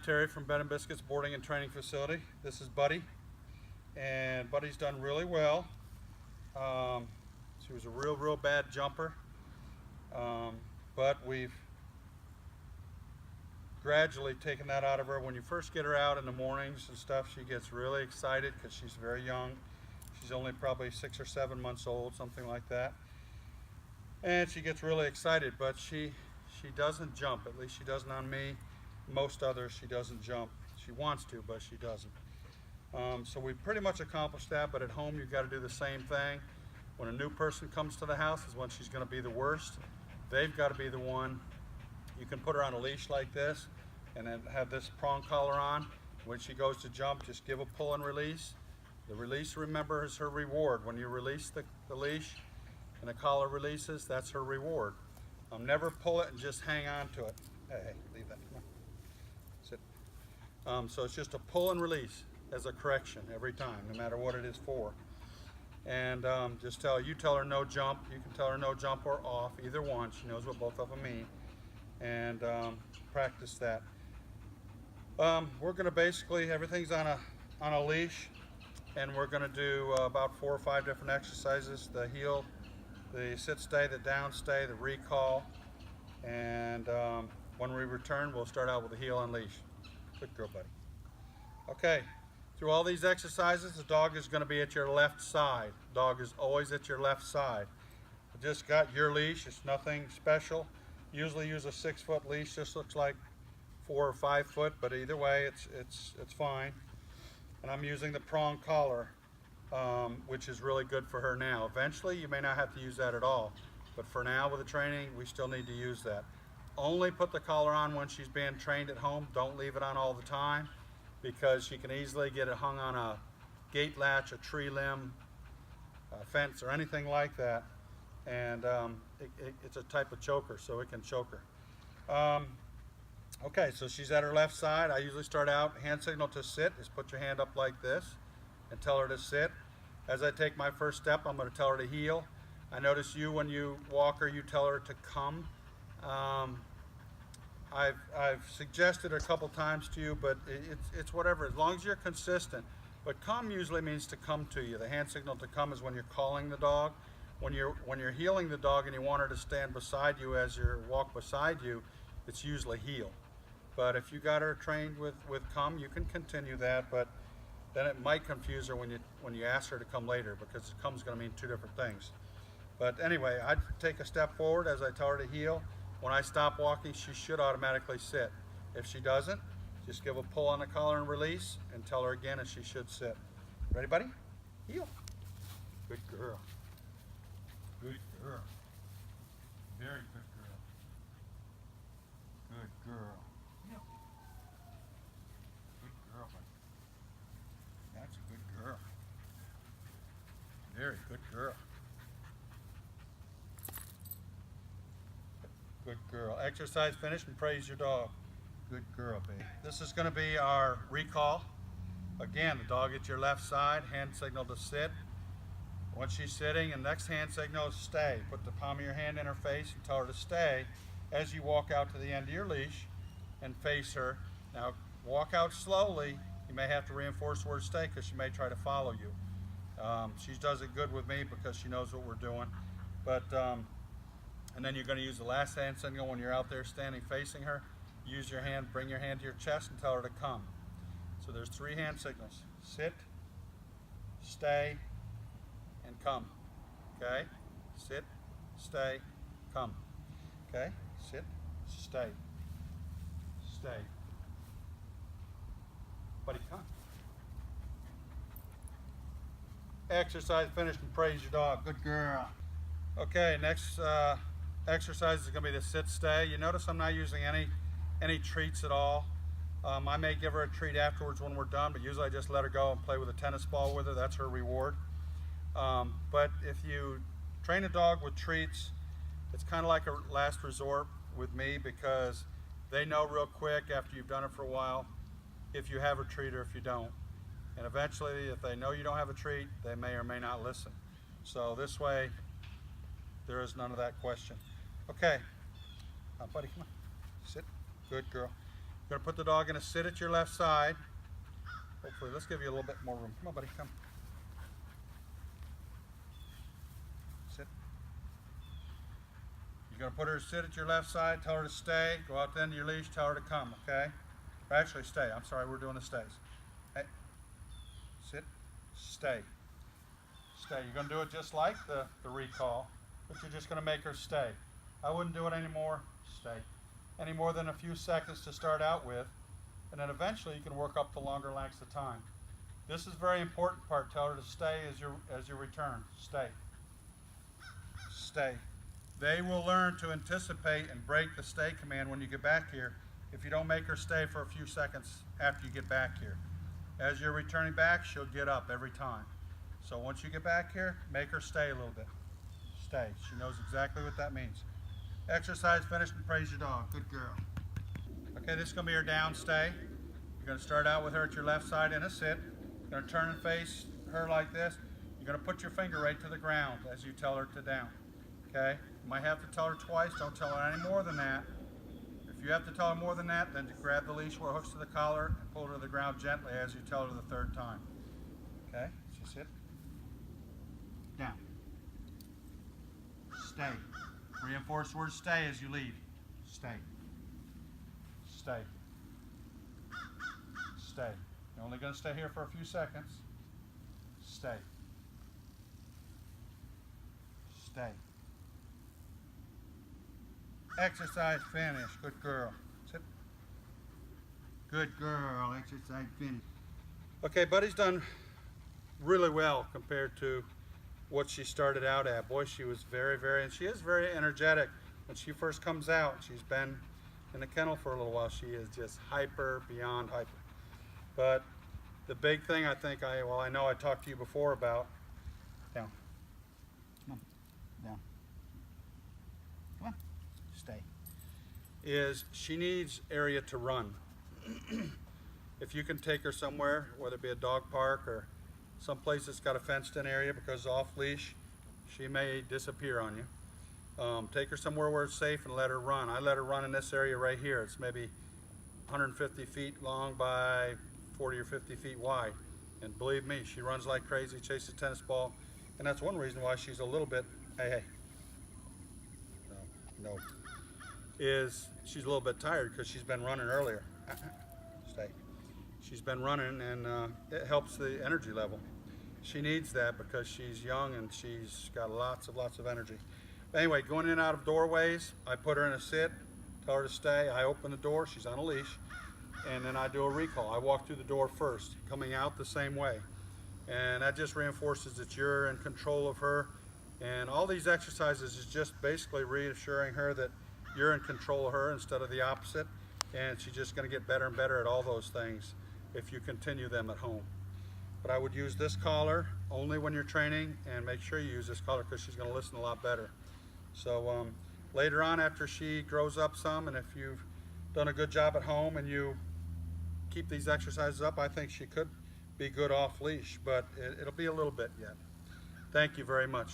Terry from Bed and Biscuits Boarding and Training Facility. This is Buddy, and Buddy's done really well. She was a real bad jumper, but we've gradually taken that out of her. When you first get her out in the mornings and stuff, she gets really excited because she's very young. She's only probably 6 or 7 months old, something like that. And she gets really excited, but she doesn't jump. At least she doesn't on me. Most others, she doesn't jump. She wants to, but she doesn't. So we pretty much accomplished that, but at home you've got to do the same thing. When a new person comes to the house is when she's going to be the worst. They've got to be the one. You can put her on a leash like this and then have this prong collar on. When she goes to jump, just give a pull and release. The release, remember, is her reward. When you release the leash and the collar releases, that's her reward. Never pull it and just hang on to it. Hey, leave that. Come on. Sit. So it's just a pull and release as a correction every time, no matter what it is for. And just tell her no jump. You can tell her no jump or off, either one. She knows what both of them mean. And practice that. We're going to basically, everything's on a leash, and we're going to do about 4 or 5 different exercises: the heel, the sit stay, the down stay, the recall, and when we return, we'll start out with the heel on leash. Good girl, buddy. Okay, through all these exercises, the dog is going to be at your left side. Dog is always at your left side. I just got your leash. It's nothing special. Usually use a 6-foot leash. This looks like 4 or 5 foot, but either way, it's fine. And I'm using the prong collar, which is really good for her now. Eventually, you may not have to use that at all, but for now, with the training, we still need to use that. Only put the collar on when she's being trained at home. Don't leave it on all the time, because she can easily get it hung on a gate latch, a tree limb, a fence, or anything like that. And it's a type of choker, so it can choke her. Okay, so she's at her left side. I usually start out, hand signal to sit is put your hand up like this and tell her to sit. As I take my first step, I'm going to tell her to heel. I notice when you walk her, you tell her to come. I've suggested a couple times to you, but it's whatever, as long as you're consistent. But come usually means to come to you. The hand signal to come is when you're calling the dog. When you're heeling the dog and you want her to stand beside you as you walk beside you, it's usually heel. But if you got her trained with come, you can continue that, but then it might confuse her when you ask her to come later, because come is going to mean 2 different things. But anyway, I'd take a step forward as I tell her to heel. When I stop walking, she should automatically sit. If she doesn't, just give a pull on the collar and release, and tell her again, and she should sit. Ready, buddy? Heel. Good girl. Good girl. Very good girl. Good girl. Heel. Good girl, buddy. That's a good girl. Very good girl. Good girl. Exercise finished and praise your dog. Good girl, baby. This is going to be our recall. Again, the dog at your left side, hand signal to sit. Once she's sitting, and next hand signal is stay. Put the palm of your hand in her face and tell her to stay as you walk out to the end of your leash and face her. Now, walk out slowly. You may have to reinforce the word stay because she may try to follow you. She does it good with me because she knows what we're doing. But and then you're going to use the last hand signal when you're out there standing facing her. Use your hand, bring your hand to your chest and tell her to come. So there's 3 hand signals: sit, stay, and come. Okay? Sit, stay, come. Okay? Sit, stay, stay. Buddy, come. Exercise finished and praise your dog. Good girl. Okay, next exercise is going to be the sit stay. You notice I'm not using any treats at all. I may give her a treat afterwards when we're done, but usually I just let her go and play with a tennis ball with her. That's her reward. But if you train a dog with treats, it's kind of like a last resort with me, because they know real quick after you've done it for a while if you have a treat or if you don't. And eventually, if they know you don't have a treat, they may or may not listen. So this way, there is none of that question. Okay, buddy, come on, sit. Good girl. You're going to put the dog in a sit at your left side. Hopefully, let's give you a little bit more room. Come on, buddy, come. Sit. You're going to put her to sit at your left side, tell her to stay, go out the end of your leash, tell her to come, okay? Or actually, stay. I'm sorry, we're doing the stays. Hey, sit, stay. Stay. You're going to do it just like the recall, but you're just going to make her stay. I wouldn't do it anymore. Stay. Any more than a few seconds to start out with, and then eventually you can work up to longer lengths of time. This is a very important part. Tell her to stay as you return. Stay. Stay. They will learn to anticipate and break the stay command when you get back here if you don't make her stay for a few seconds after you get back here. As you're returning back, she'll get up every time. So once you get back here, make her stay a little bit. Stay. She knows exactly what that means. Exercise finished and praise your dog. Good girl. Okay, this is going to be her down stay. You're going to start out with her at your left side in a sit. You're going to turn and face her like this. You're going to put your finger right to the ground as you tell her to down. Okay? You might have to tell her twice. Don't tell her any more than that. If you have to tell her more than that, then grab the leash where it hooks to the collar and pull her to the ground gently as you tell her the third time. Okay? So sit. Down. Stay. Reinforce the word stay as you leave. Stay. Stay. Stay. You're only going to stay here for a few seconds. Stay. Stay. Exercise finished. Good girl. Sit. Good girl. Exercise finished. Okay, Buddy's done really well compared to what she started out at. Boy, she was and she is very energetic. When she first comes out, she's been in the kennel for a little while, she is just hyper, beyond hyper. But the big thing I know I talked to you before about, down, come on, down, come on, stay, is she needs area to run. If you can take her somewhere, whether it be a dog park or someplace that's got a fenced in area, because off leash she may disappear on you. Take her somewhere where it's safe and let her run. I let her run in this area right here. It's maybe 150 feet long by 40 or 50 feet wide. And believe me, she runs like crazy, chases a tennis ball. And that's one reason why she's a little bit, hey. No. Is she's a little bit tired because she's been running earlier. Stay. She's been running and it helps the energy level. She needs that because she's young and she's got lots of energy. But anyway, going in and out of doorways, I put her in a sit, tell her to stay. I open the door, she's on a leash, and then I do a recall. I walk through the door first, coming out the same way. And that just reinforces that you're in control of her. And all these exercises is just basically reassuring her that you're in control of her instead of the opposite. And she's just going to get better and better at all those things if you continue them at home. But I would use this collar only when you're training, and make sure you use this collar because she's going to listen a lot better. So later on, after she grows up some, and if you've done a good job at home and you keep these exercises up, I think she could be good off leash, but it'll be a little bit yet. Thank you very much.